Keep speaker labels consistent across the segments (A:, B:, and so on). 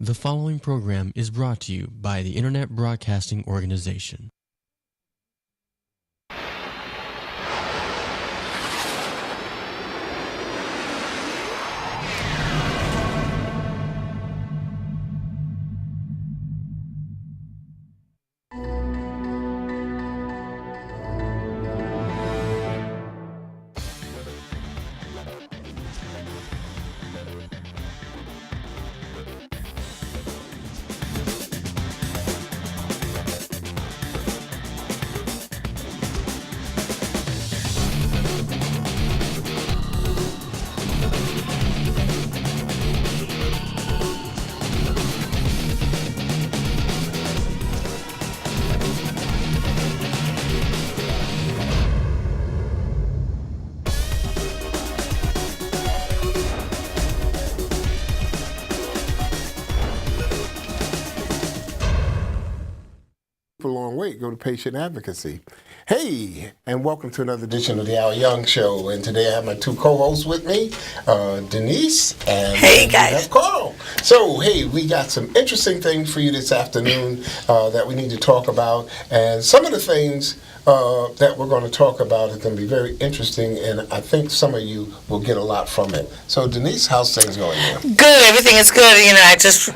A: The following program is brought to you by the Internet Broadcasting Organization.
B: For a long wait, go to patient advocacy. Hey, and welcome to another edition of the Al Young Show. And today I have my two co-hosts with me, Denise and
C: hey guys,
B: Carl. So, hey, we got some interesting things for you this afternoon that we need to talk about. And some of the things that we're going to talk about is going to be very interesting, and I think some of you will get a lot from it. So, Denise, how's things going here?
C: Good. Everything is good. You know, I just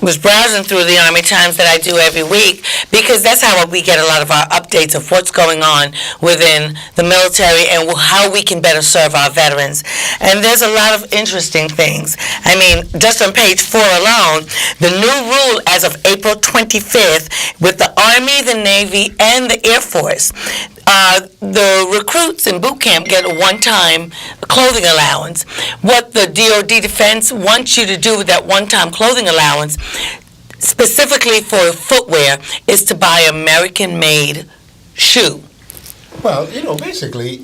C: was browsing through the Army Times that I do every week, because that's how we get a lot of our updates of what's going on within the military and how we can better serve our veterans. And there's a lot of interesting things. I mean, just on page 4 alone, the new rule as of April 25th with the Army, the Navy, and the Air Force. The recruits in boot camp get a one-time clothing allowance. What the DoD Defense wants you to do with that one-time clothing allowance, specifically for footwear, is to buy American-made shoe.
B: Well, you know, basically,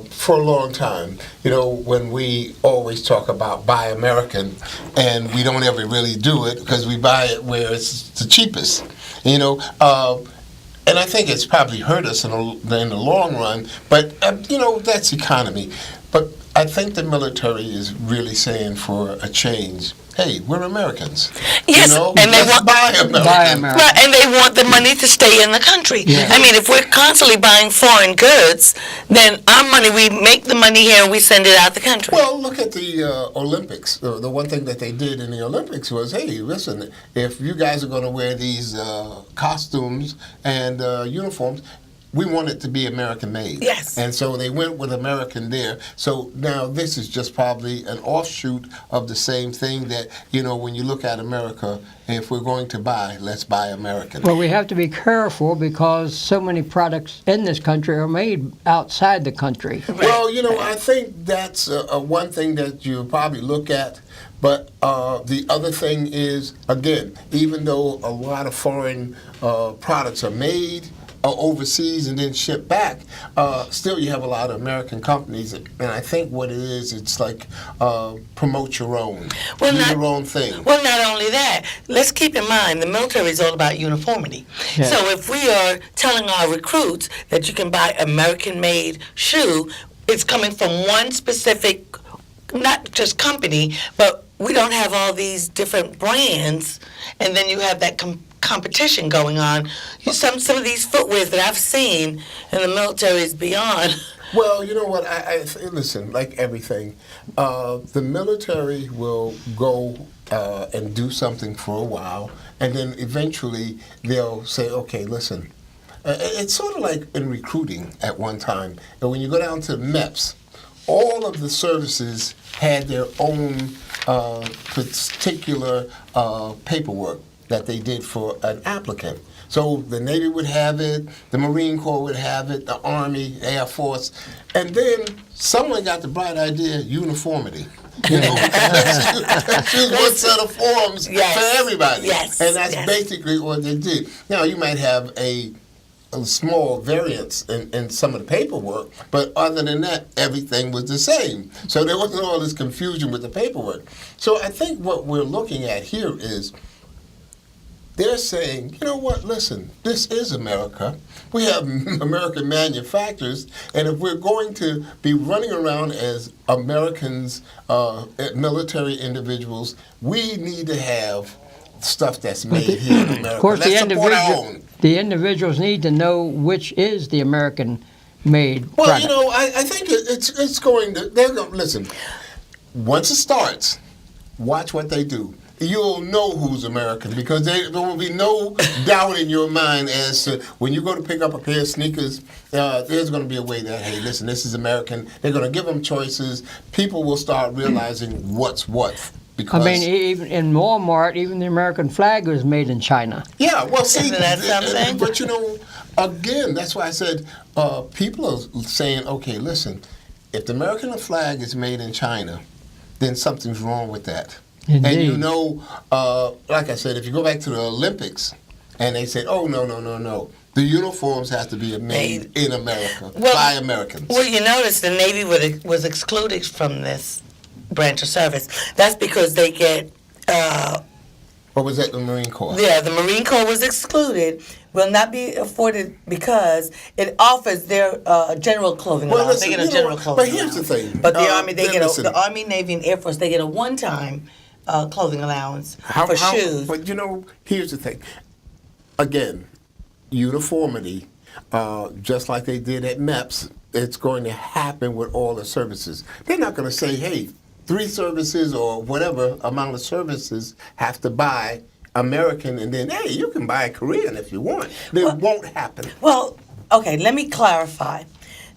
B: for a long time, you know, when we always talk about buy American, and we don't ever really do it because we buy it where it's the cheapest, you know. And I think it's probably hurt us in the long run, but, you know, that's economy. But I think the military is really saying for a change, hey, we're Americans.
C: Yes,
B: you know,
C: and they want
B: buy American.
C: Right, and they want the money to stay in the country.
B: Yeah.
C: I mean, if we're constantly buying foreign goods, then our money, we make the money here and we send it out the country.
B: Well, look at the Olympics. The one thing that they did in the Olympics was, hey, listen, if you guys are going to wear these costumes and uniforms, we want it to be American made.
C: Yes.
B: And so they went with American there. So now this is just probably an offshoot of the same thing that, you know, when you look at America, if we're going to buy, let's buy American.
D: Well, we have to be careful because so many products in this country are made outside the country.
B: Well, you know, I think that's one thing that you probably look at. But the other thing is, again, even though a lot of foreign products are made overseas and then shipped back, still you have a lot of American companies, and I think what it is, it's like promote your own, do your own thing.
C: Well, not only that, let's keep in mind the military is all about uniformity.
D: Yeah.
C: So if we are telling our recruits that you can buy American-made shoe, it's coming from one specific, not just company, but we don't have all these different brands, and then you have that competition going on. Some of these footwears that I've seen in the military is beyond.
B: Well, you know what? I listen, like everything, the military will go and do something for a while, and then eventually they'll say, okay, listen. It's sort of like in recruiting at one time. And when you go down to MEPS, all of the services had their own particular paperwork that they did for an applicant. So the Navy would have it, the Marine Corps would have it, the Army, Air Force, and then someone got the bright idea, uniformity. You know, let's use one set of forms for everybody.
C: Yes,
B: and that's basically what they did. Now, you might have a small variance in some of the paperwork, but other than that, everything was the same. So there wasn't all this confusion with the paperwork. So I think what we're looking at here is they're saying, you know what, listen, this is America. We have American manufacturers, and if we're going to be running around as Americans, military individuals, we need to have stuff that's made here in America.
D: Of course,
B: Let's support our own.
D: the individuals need to know which is the American-made
B: Well,
D: product.
B: you know, I think it's going to. They're going. Listen, once it starts, watch what they do. You'll know who's American because there will be no doubt in your mind as to when you go to pick up a pair of sneakers. There's going to be a way that, hey, listen, this is American. They're going to give them choices. People will start realizing what's what. Because,
D: I mean, even in Walmart, even the American flag was made in China.
B: yeah, well, see,
C: Isn't that something?
B: but you know, again, that's why I said people are saying, okay, listen, if the American flag is made in China, then something's wrong with that. And
D: Indeed.
B: you know, like I said, if you go back to the Olympics, and they said, oh, no. The uniforms have to be made in America by Americans.
C: Well, you notice the Navy was excluded from this branch of service. That's because they get,
B: Or was that the Marine Corps?
C: the Marine Corps was excluded, will not be afforded because it offers their general clothing
B: Well,
C: allowance.
B: listen,
C: They get a
B: you know
C: general
B: what,
C: clothing
B: but here's the
C: allowance.
B: thing.
C: But the Army, they
B: then
C: get
B: listen.
C: the Army, Navy, and Air Force, they get a one-time clothing allowance for shoes.
B: But you know, here's the thing. Again, uniformity, just like they did at MEPS, it's going to happen with all the services. They're not going to say, hey, 3 services or whatever amount of services have to buy American, and then, hey, you can buy Korean if you want. It won't happen.
C: Well, okay, let me clarify.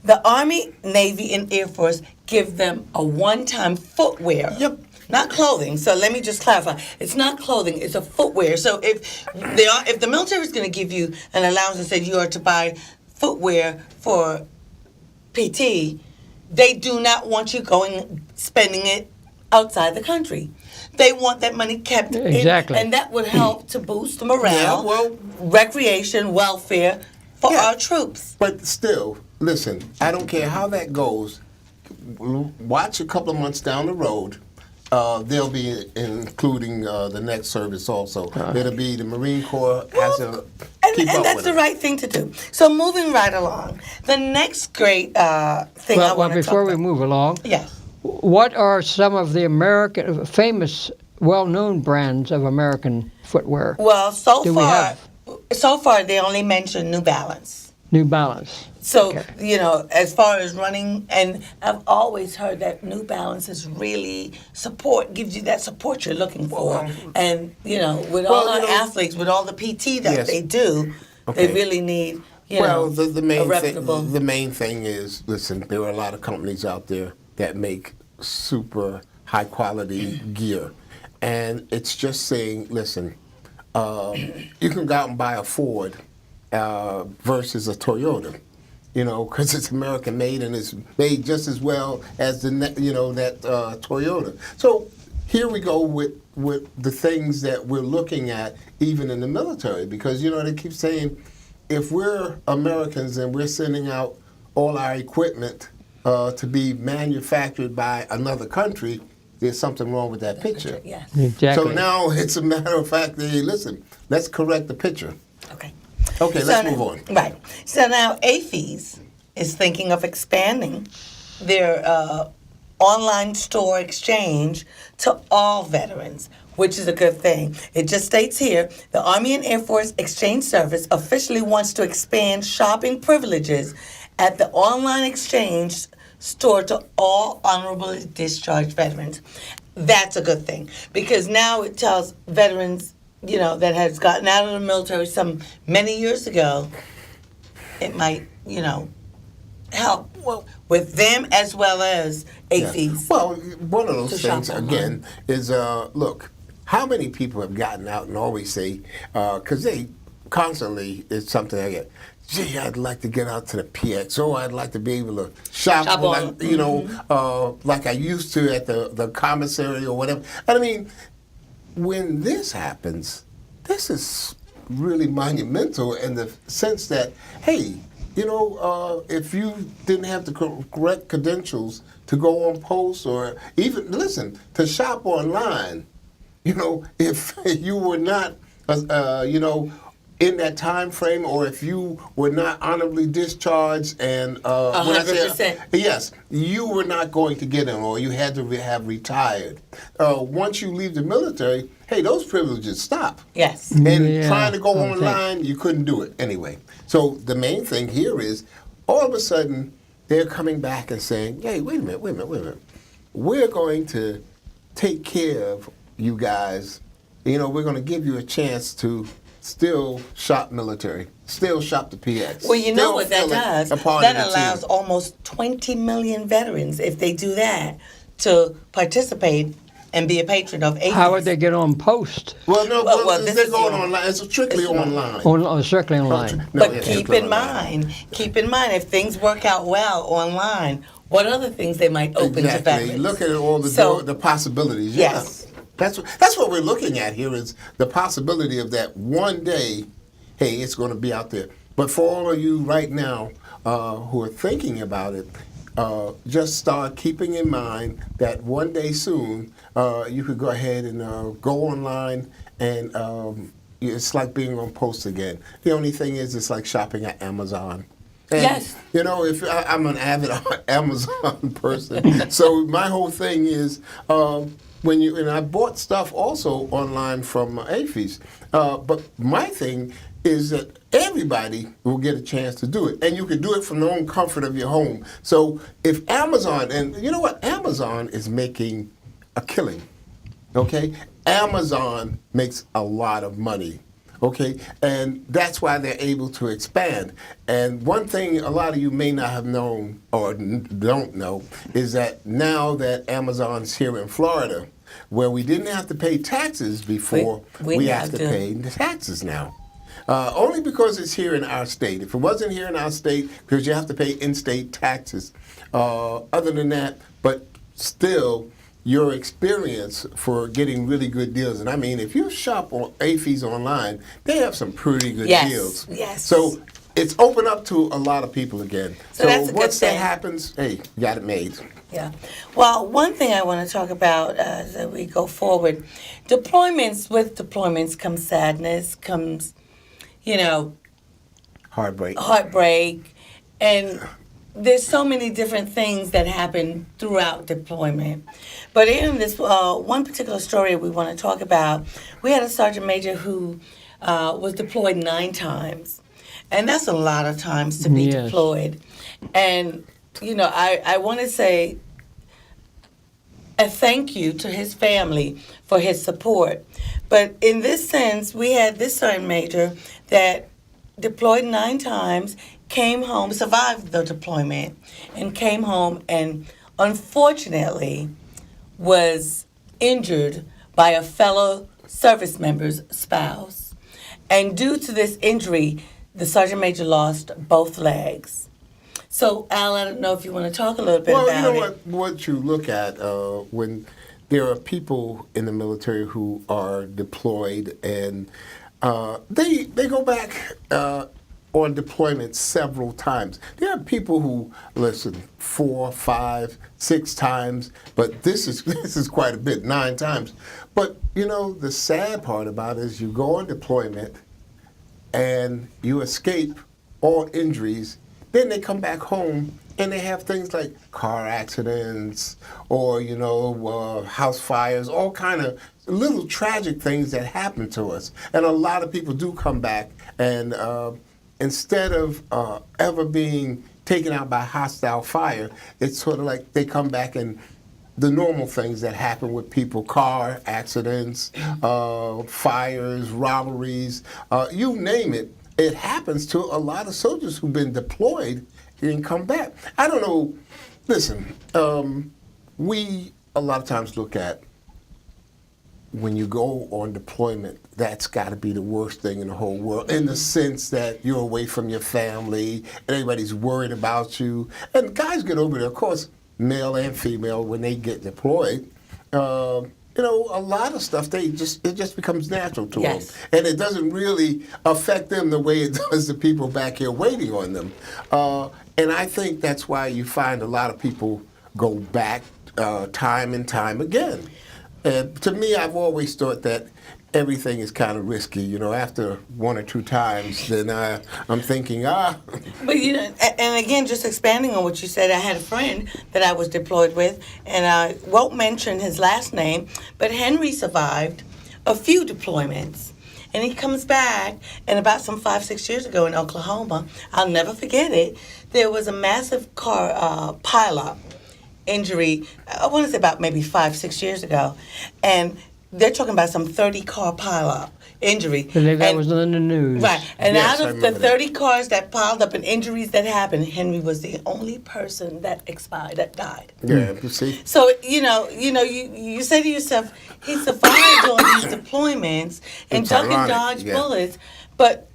C: The Army, Navy, and Air Force give them a one-time footwear.
B: Yep.
C: Not clothing. So let me just clarify. It's not clothing. It's a footwear. So if the military is going to give you an allowance and say you are to buy footwear for PT, they do not want you spending it outside the country. They want that money kept
D: Exactly.
C: in, and that would help to boost morale,
B: Yeah, well-
C: recreation, welfare for
B: Yeah.
C: our troops.
B: But still, listen, I don't care how that goes. Watch a couple of months down the road. They'll be including the next service also. It'll be the Marine Corps has to keep
C: And
B: up
C: that's
B: with
C: the
B: it.
C: right thing to do. So moving right along, the next great thing I
D: Well,
C: want to
D: before
C: talk
D: we
C: about.
D: move along,
C: Yes.
D: what are some of the American famous, well-known brands of American footwear?
C: Well, so
D: Do we
C: far they only mention New Balance.
D: New Balance.
C: So,
D: Okay.
C: you know, as far as running, and I've always heard that New Balance is really gives you that support you're looking for. And, you know, with all
B: Well,
C: our
B: you know-
C: athletes, with all the PT that
B: Yes.
C: they do,
B: Okay.
C: they really need,
B: Well,
C: know,
B: the
C: a
B: main
C: reputable.
B: thing, the main thing is, listen, there are a lot of companies out there that make super high quality gear, and it's just saying, listen, you can go out and buy a Ford versus a Toyota, you know, because it's American made and it's made just as well as that Toyota. So here we go with the things that we're looking at, even in the military, because they keep saying, if we're Americans and we're sending out all our equipment to be manufactured by another country, there's something wrong with that picture.
C: Yes.
D: Exactly.
B: So now it's a matter of fact that, hey, listen, let's correct the picture.
C: Okay.
B: Okay,
C: So
B: let's
C: now-
B: move on.
C: Right. So now AFES is thinking of expanding their online store exchange to all veterans, which is a good thing. It just states here, the Army and Air Force Exchange Service officially wants to expand shopping privileges at the online exchange store to all honorably discharged veterans. That's a good thing because now it tells veterans, that has gotten out of the military many years ago, it might, help with them as well as AFES.
B: Well, one of those
C: To shop
B: things,
C: online.
B: again, is look, how many people have gotten out and always say, because they constantly, it's something I get, gee, I'd like to get out to the PX, or I'd like to be able to shop
C: on-
B: like, like I used to at the commissary or whatever. And I mean, when this happens, this is really monumental in the sense that, hey, if you didn't have the correct credentials to go on post or even, listen, to shop online, if you were not in that time frame, or if you were not honorably discharged and when I say-
C: 100%.
B: yes, you were not going to get in, or you had to have retired. Once you leave the military, hey, those privileges stop.
C: Yes.
B: And
D: Yeah,
B: trying to go
D: okay.
B: online, you couldn't do it anyway. So the main thing here is, all of a sudden, they're coming back and saying, hey, wait a minute. We're going to take care of you guys. We're going to give you a chance to still shop military, still shop the PX.
C: Well, you know
B: still
C: what that
B: feel like
C: does?
B: a part
C: That
B: of the
C: allows
B: team.
C: almost 20 million veterans, if they do that, to participate and be a patron of ACES.
D: How would they get on post?
B: Well, no,
C: Well, this
B: they're
C: is
B: going
C: on-
B: online. It's strictly online.
D: Strictly online.
B: No,
C: But
B: it's
C: keep
B: strictly
C: in
B: online.
C: mind, if things work out well online, what other things they might open to
B: Exactly.
C: veterans.
B: Look at all
C: So-
B: the possibilities.
C: Yes.
B: Yeah. That's what we're looking at here, is the possibility of that one day. Hey, it's going to be out there. But for all of you right now who are thinking about it, just start keeping in mind that one day soon you could go ahead and go online, and it's like being on post again. The only thing is, it's like shopping at Amazon. And,
C: Yes.
B: If I'm an avid Amazon person, so my whole thing is and I bought stuff also online from AFES, but my thing is that everybody will get a chance to do it, and you can do it from the own comfort of your home. So if Amazon, and you know what, Amazon is making a killing, okay? Amazon makes a lot of money. Okay, and that's why they're able to expand. And one thing a lot of you may not have known or don't know is that now that Amazon's here in Florida, where we didn't have to pay taxes before, we have to pay the taxes now. Only because it's here in our state. If it wasn't here in our state, because you have to pay in-state taxes. Other than that, but still, your experience for getting really good deals. And I mean, if you shop on AFES online, they have some pretty good deals.
C: Yes.
B: So it's open up to a lot of people again.
C: So that's a good
B: once that
C: thing.
B: happens, hey, you got it made.
C: Yeah. Well, one thing I want to talk about as we go forward, with deployments comes sadness, comes,
B: Heartbreak.
C: heartbreak, and there's so many different things that happen throughout deployment. But in this one particular story we want to talk about, we had a sergeant major who was deployed 9 times. And that's a lot of times to be
D: Yes.
C: deployed. And, I want to say a thank you to his family for his support. But in this sense, we had this sergeant major that deployed 9 times, came home, survived the deployment, and came home and unfortunately was injured by a fellow service member's spouse. And due to this injury, the sergeant major lost both legs. So, Al, I don't know if you want to talk a little bit
B: Well,
C: about
B: you know
C: it.
B: what you look at when there are people in the military who are deployed, and they go back on deployment several times. There are people who listen 4, 5, 6 times, but this is quite a bit, 9 times. But the sad part about it is you go on deployment and you escape all injuries. Then they come back home and they have things like car accidents or, house fires, all kind of little tragic things that happen to us. And a lot of people do come back and instead of ever being taken out by hostile fire, it's sort of like they come back and the normal things that happen with people, car accidents, fires, robberies, you name it. It happens to a lot of soldiers who've been deployed and come back. I don't know. Listen, we a lot of times look at when you go on deployment, that's got to be the worst thing in the whole world, in the sense that you're away from your family and everybody's worried about you. And guys get over there, of course, male and female, when they get deployed. A lot of stuff, it just becomes natural to
C: Yes.
B: them. And it doesn't really affect them the way it does the people back here waiting on them. And I think that's why you find a lot of people go back time and time again. And to me, I've always thought that everything is kind of risky. You know, after one or two times, then I'm thinking,
C: But you know, and again, just expanding on what you said, I had a friend that I was deployed with, and I won't mention his last name, but Henry survived a few deployments. And he comes back, and about some 5-6 years ago in Oklahoma, I'll never forget it, there was a massive car pileup injury, I want to say about maybe 5-6 years ago, and they're talking about some 30-car pileup injury.
D: I believe that
C: And-
D: was in the news.
C: Right, and
B: Yes, I
C: out of the
B: remember that.
C: 30 cars that piled up and injuries that happened, Henry was the only person that expired, that died.
B: yeah, you see.
C: So you say to yourself, he survived all these deployments and
B: It's
C: duck and
B: ironic,
C: dodge
B: yeah.
C: bullets. But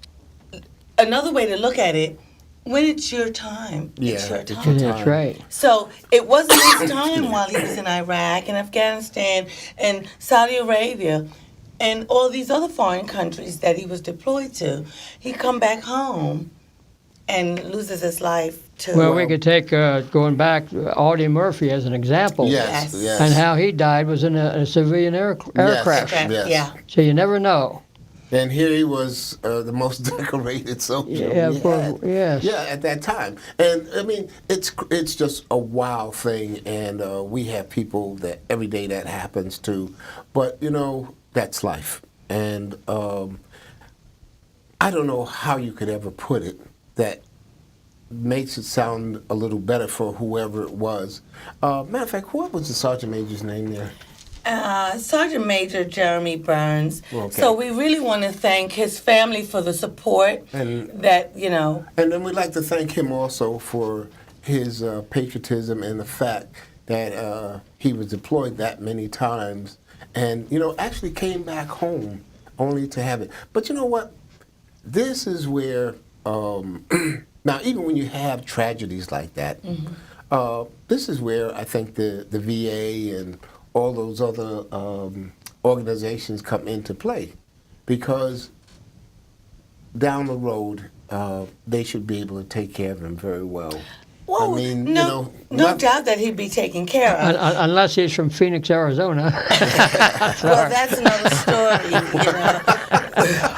C: another way to look at it, when it's your time, it's
B: Yeah,
C: your
B: it's
C: time.
B: your
D: That's right.
C: So it wasn't his time while he was in Iraq and Afghanistan and Saudi Arabia and all these other foreign countries that he was deployed to. He come back home and loses his life to.
D: Well, we could take, going back, Audie Murphy as an example.
B: Yes,
C: Yes.
B: yes.
D: And how he died was in a civilian aircraft.
C: Okay,
B: Yes.
C: Yeah.
D: So you never know.
B: And here he was, the most decorated soldier
D: Yeah,
B: we
D: for-
B: had.
D: yes.
B: Yeah, at that time. And I mean, it's just a wow thing, and we have people that every day that happens to. But you know, that's life, and I don't know how you could ever put it that makes it sound a little better for whoever it was. Matter of fact, what was the sergeant major's name there?
C: Sergeant Major Jeremy Burns.
B: Okay.
C: So we really want to thank his family for the support
B: And-
C: that, you know.
B: And then we'd like to thank him also for his patriotism and the fact that he was deployed that many times and, you know, actually came back home only to have it. But you know what? This is where, now even when you have tragedies like that, this is where I think the VA and all those other organizations come into play, because down the road they should be able to take care of him very well.
C: Well,
B: I mean,
C: no,
B: you know,
C: no
B: not-
C: doubt that he'd be taken care of.
D: Unless he's from Phoenix, Arizona.
C: Well, that's another story, you know.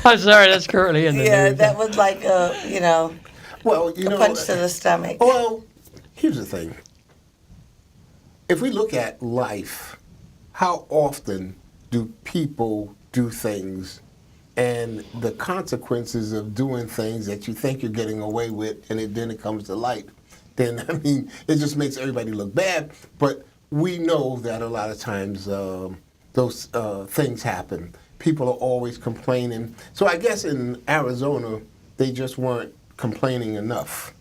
D: I'm sorry, that's currently in the
C: Yeah,
D: news.
C: that was like a, you know,
B: Well, you
C: a
B: know,
C: punch to the stomach.
B: well, here's the thing. If we look at life, how often do people do things and the consequences of doing things that you think you're getting away with and then it comes to light? Then, I mean, it just makes everybody look bad. But we know that a lot of times those things happen. People are always complaining. So I guess in Arizona, they just weren't complaining enough.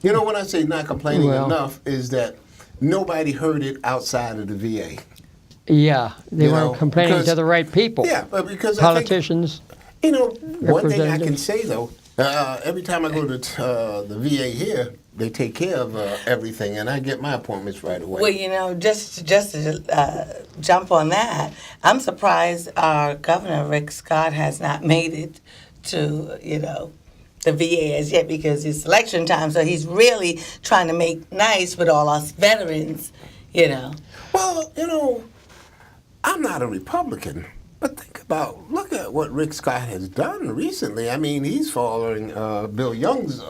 B: You know, when I say not complaining
D: Well-
B: enough, is that nobody heard it outside of the VA.
D: Yeah, they
B: You
D: weren't
B: know,
D: complaining
B: because-
D: to the right people.
B: Yeah, but because
D: Politicians.
B: I think, you know, one thing I can
D: Representatives.
B: say though, every time I go to the VA here, they take care of everything, and I get my appointments right away.
C: Well, you know, just to jump on that, I'm surprised our governor, Rick Scott, has not made it to, you know, the VA as yet, because it's election time, so he's really trying to make nice with all us veterans, you know.
B: Well, you know, I'm not a Republican, but look at what Rick Scott has done recently. I mean, he's following Bill Young's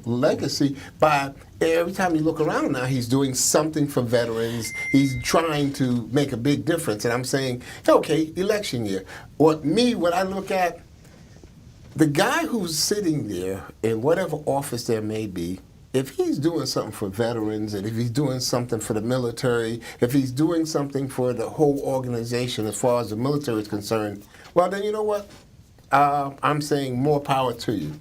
B: legacy by every time you look around now, he's doing something for veterans. He's trying to make a big difference. And I'm saying, okay, election year. What I look at, the guy who's sitting there in whatever office there may be, if he's doing something for veterans, and if he's doing something for the military, if he's doing something for the whole organization as far as the military is concerned, well, then you know what? I'm saying more power to you.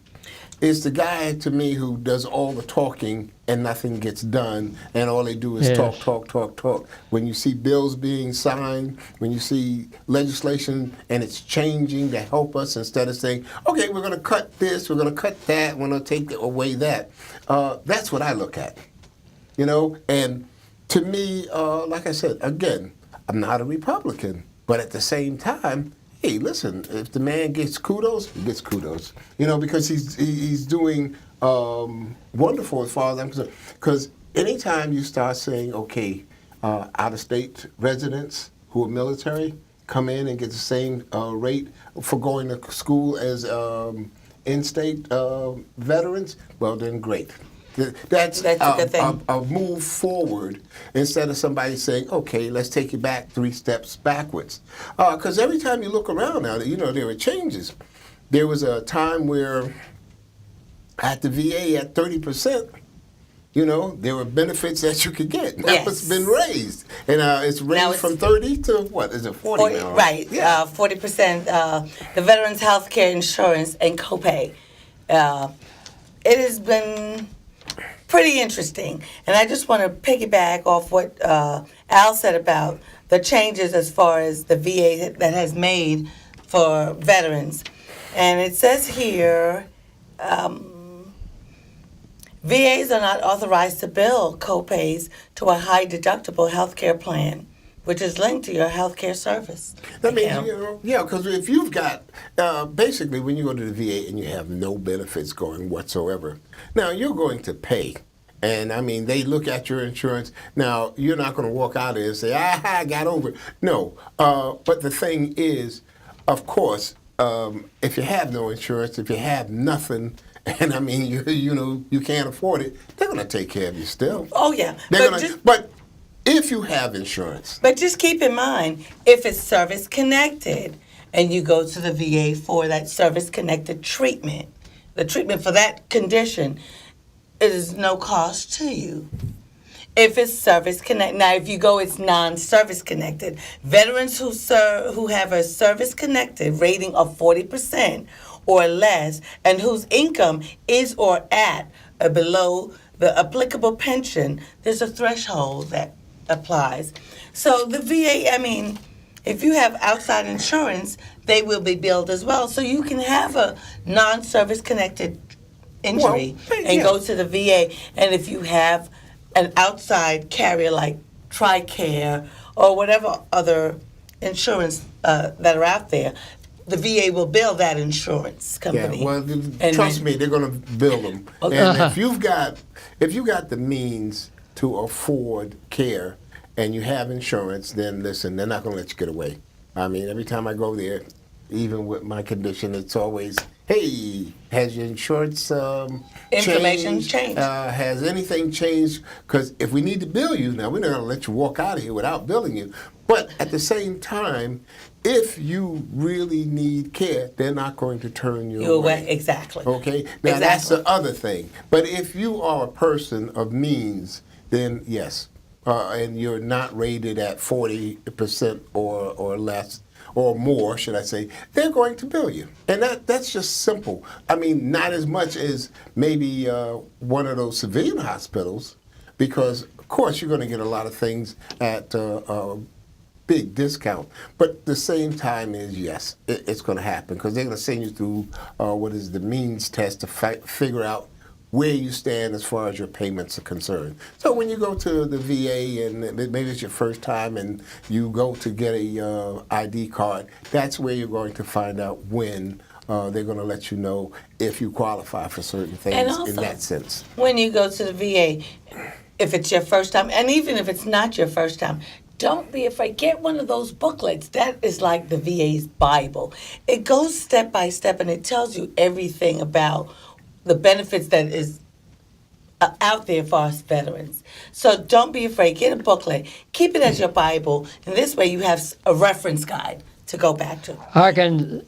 B: It's the guy, to me, who does all the talking and nothing gets done, and all they do is
D: Yes.
B: talk. When you see bills being signed, when you see legislation and it's changing to help us, instead of saying, okay, we're going to cut this, we're going to cut that, we're going to take away that. That's what I look at, you know? And to me, like I said, again, I'm not a Republican, but at the same time, hey, listen, if the man gets kudos, he gets kudos. You know, because he's doing wonderful as far as I'm concerned. Because anytime you start saying, okay, out-of-state residents who are military come in and get the same rate for going to school as in-state veterans, well, then great. That's
C: a good thing.
B: A move forward instead of somebody saying, okay, let's take you back 3 steps backwards. Because every time you look around now, there are changes. There was a time where at the VA at 30%, there were benefits that you could get. Now
C: Yes.
B: it's been raised. And it's raised
C: Now it's-
B: from 30 to what? Is it 40 now?
C: Right,
B: Yeah.
C: 40%. The Veterans Health Care Insurance and copay. It has been pretty interesting. And I just want to piggyback off what Al said about the changes as far as the VA that has made for veterans. And it says here, VAs are not authorized to bill copays to a high deductible health care plan, which is linked to your health care service.
B: I mean,
C: account.
B: because if you've got, basically when you go to the VA and you have no benefits going whatsoever, now you're going to pay. And I mean, they look at your insurance. Now, you're not going to walk out there and say, I got over it. No. But the thing is, of course, if you have no insurance, if you have nothing, and I mean, you can't afford it, they're going to take care of you still.
C: Oh, yeah.
B: But if you have insurance,
C: But just keep in mind, if it's service connected and you go to the VA for that service connected treatment, the treatment for that condition, it is no cost to you. If it's service connected, now if you go, it's non-service connected. Veterans who have a service connected rating of 40% or less, and whose income is or at or below the applicable pension, there's a threshold that applies. So the VA, I mean, if you have outside insurance, they will be billed as well. So you can have a non-service connected injury and go to the VA. And if you have an outside carrier like TRICARE or whatever other insurance that are out there, the VA will bill that insurance company.
B: yeah, well,
C: And
B: trust
C: then-
B: me, they're going to bill them.
C: Okay.
B: And if you got the means to afford care and you have insurance, then listen, they're not going to let you get away. I mean, every time I go there, even with my condition, it's always, hey, has your insurance
C: Information changed.
B: has anything changed? Because if we need to bill you, now we're not going to let you walk out of here without billing you. But at the same time, if you really need care, they're not going to turn you away.
C: Exactly.
B: Okay? Now, that's the other thing. But if you are a person of means, then yes. And you're not rated at 40% or less, or more, should I say, they're going to bill you. And that's just simple. I mean, not as much as maybe one of those civilian hospitals, because, of course, you're going to get a lot of things at big discount. But the same time is, yes, it's going to happen, because they're going to send you through what is the means test to figure out where you stand as far as your payments are concerned. So when you go to the VA and maybe it's your first time and you go to get a ID card, that's where you're going to find out when they're going to let you know if you qualify for certain things
C: And also,
B: in that sense.
C: when you go to the VA, if it's your first time, and even if it's not your first time, don't be afraid. Get one of those booklets. That is like the VA's Bible. It goes step by step, and it tells you everything about the benefits that is out there for us veterans. So don't be afraid. Get a booklet. Keep it as your Bible, and this way you have a reference guide to go back to.
D: I can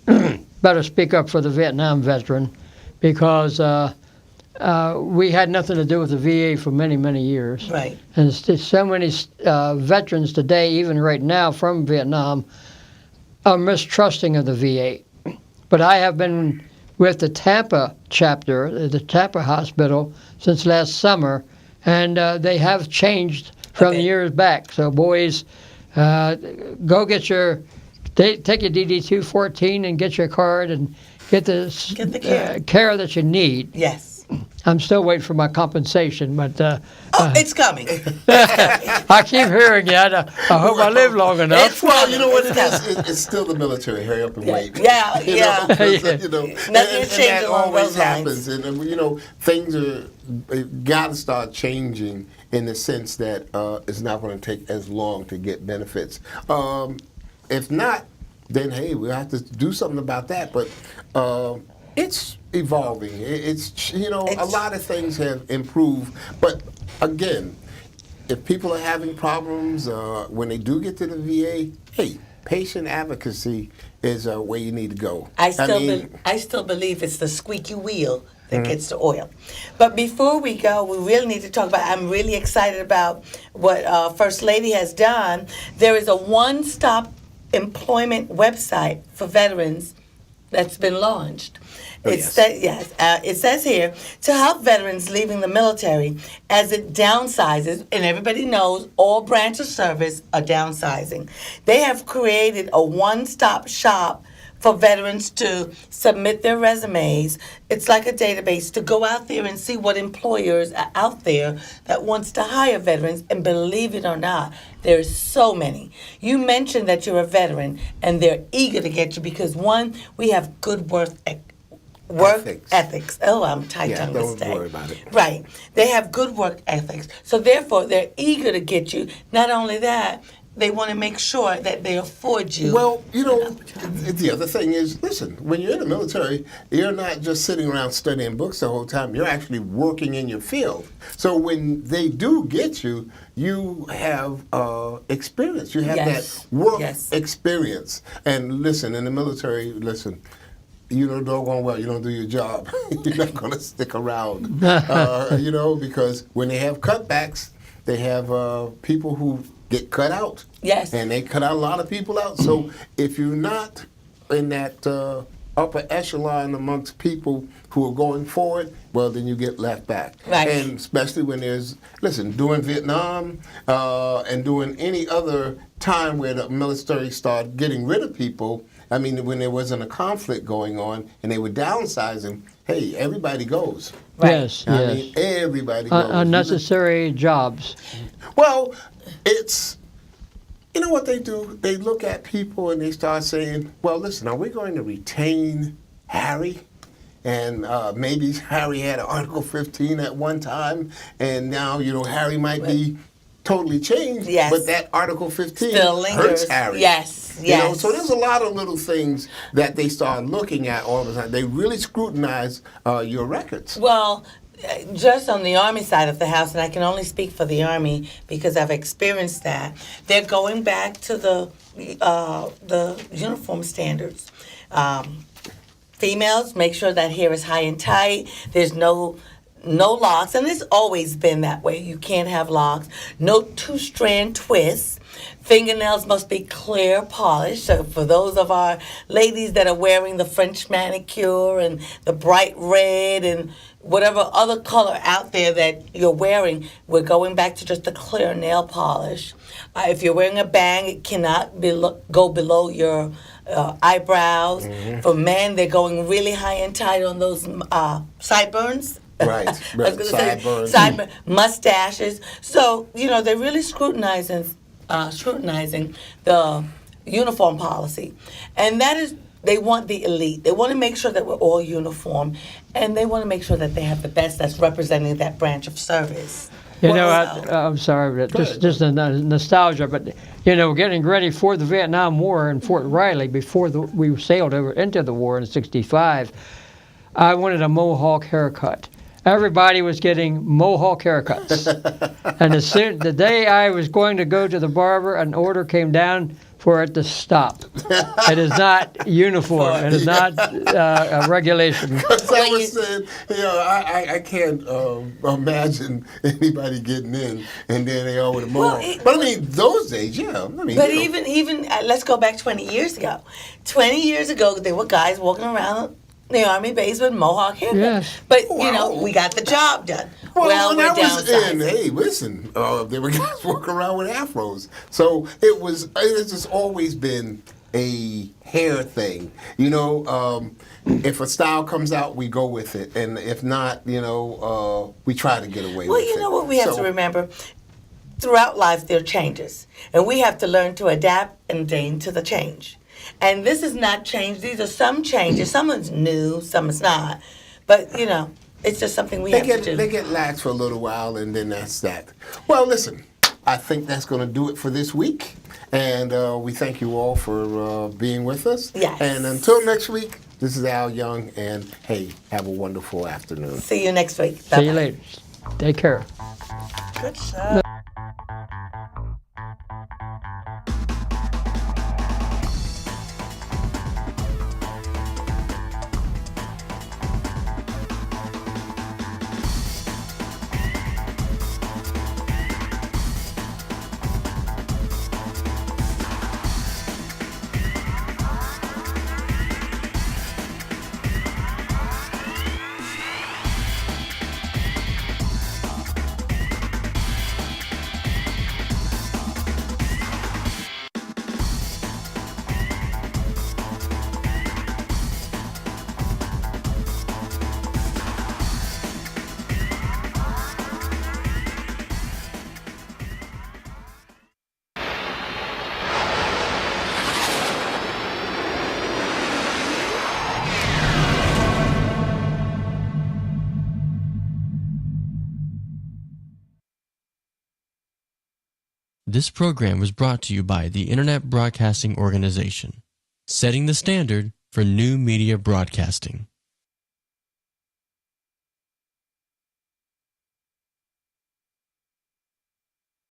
D: better speak up for the Vietnam veteran because we had nothing to do with the VA for many, many years.
C: Right.
D: And so many veterans today, even right now from Vietnam, are mistrusting of the VA. But I have been with the Tampa chapter, the Tampa Hospital, since last summer, and they have changed from years back. So boys, go get your, take your DD-214 and get your card and get
C: the care.
D: Care that you need.
C: Yes.
D: I'm still waiting for my compensation, but
C: It's coming.
D: I keep hearing it. I hope I live long enough.
C: It's
B: Well, you know what it
C: coming.
B: is? It's still the military. Hurry up and wait.
C: Yeah,
B: You
C: yeah.
B: know, 'cause, you know,
C: Nothing
B: and
C: changes
B: that
C: along
B: always
C: those lines.
B: happens. And you know, things are got to start changing in the sense that it's not going to take as long to get benefits. If not, then hey, we'll have to do something about that. But it's evolving. It's a lot of things have improved. But again, if people are having problems when they do get to the VA, hey, patient advocacy is where you need to go.
C: I still believe it's the squeaky wheel that gets the oil. But before we go, we really need to talk about, I'm really excited about what First Lady has done. There is a one-stop employment website for veterans that's been launched. It says here, to help veterans leaving the military as it downsizes, and everybody knows all branches of service are downsizing. They have created a one-stop shop for veterans to submit their resumes. It's like a database to go out there and see what employers are out there that wants to hire veterans. And believe it or not, there's so many. You mentioned that you're a veteran, and they're eager to get you because, one, we have good work ethics. Oh, I'm tight-tongued this day.
B: Don't worry about it.
C: Right. They have good work ethics. So therefore, they're eager to get you. Not only that, they want to make sure that they afford you.
B: Well, the other thing is, listen, when you're in the military, you're not just sitting around studying books the whole time. You're actually working in your field. So when they do get you, you have experience. You have that work experience. And listen, in the military, doggone well, you don't do your job. You're not going to stick around. Because when they have cutbacks, they have people who get cut out.
C: Yes.
B: And they cut out a lot of people out. So if you're not in that upper echelon amongst people who are going forward, well, then you get left back.
C: Right.
B: And especially when during Vietnam and during any other time where the military started getting rid of people, I mean, when there wasn't a conflict going on and they were downsizing, hey, everybody goes.
C: Right.
D: Yes,
B: I mean, everybody goes.
D: Unnecessary jobs.
B: Well, it's, what they do? They look at people and they start saying, well, listen, are we going to retain Harry? And maybe Harry had an Article 15 at one time, and now, Harry might be totally changed, but that Article 15
C: still lingers.
B: Hurts Harry.
C: Yes.
B: So there's a lot of little things that they start looking at all the time. They really scrutinize your records.
C: Well, just on the Army side of the house, and I can only speak for the Army because I've experienced that, they're going back to the uniform standards. Females, make sure that hair is high and tight. There's no locks, and it's always been that way. You can't have locks. No two-strand twists. Fingernails must be clear, polished. So for those of our ladies that are wearing the French manicure and the bright red and whatever other color out there that you're wearing, we're going back to just a clear nail polish. If you're wearing a bang, it cannot go below your eyebrows. Mm-hmm. For men, they're going really high and tight on those sideburns.
B: Right. Sideburns.
C: Sideburns, mustaches. So, they're really scrutinizing the uniform policy. And that is, they want the elite. They want to make sure that we're all uniform. And they want to make sure that they have the best that's representing that branch of service.
D: I'm sorry, but just a nostalgia, but, getting ready for the Vietnam War in Fort Riley before we sailed into the war in '65, I wanted a Mohawk haircut. Everybody was getting Mohawk haircuts. And the day I was going to go to the barber, an order came down for it to stop. It is not uniform. It is not a regulation.
B: Because I was saying, I can't imagine anybody getting in and then they all with a mohawk. But I mean, those days, But
C: even let's go back 20 years ago. 20 years ago, there were guys walking around the Army base with Mohawk haircuts.
D: Yes.
C: But, we got the job done.
B: Well, when I was in, hey, listen, there were guys walking around with afros. So it's just always been a hair thing. If a style comes out, we go with it. And if not, we try to get away with it.
C: Well, you know what we have to remember? Throughout life, there are changes. And we have to learn to adapt and deign to the change. And this is not change. These are some changes. Some is new, some is not. But, It's just something we
B: They
C: have
B: get
C: to do.
B: they get lax for a little while, and then that's that. Well, listen, I think that's going to do it for this week, and we thank you all for being with us.
C: Yes.
B: And until next week, this is Al Young, and hey, have a wonderful afternoon.
C: See you next week.
D: See
C: Bye-bye.
D: you later. Take care.
C: Good job.
A: This program was brought to you by the Internet Broadcasting Organization, setting the standard for new media broadcasting.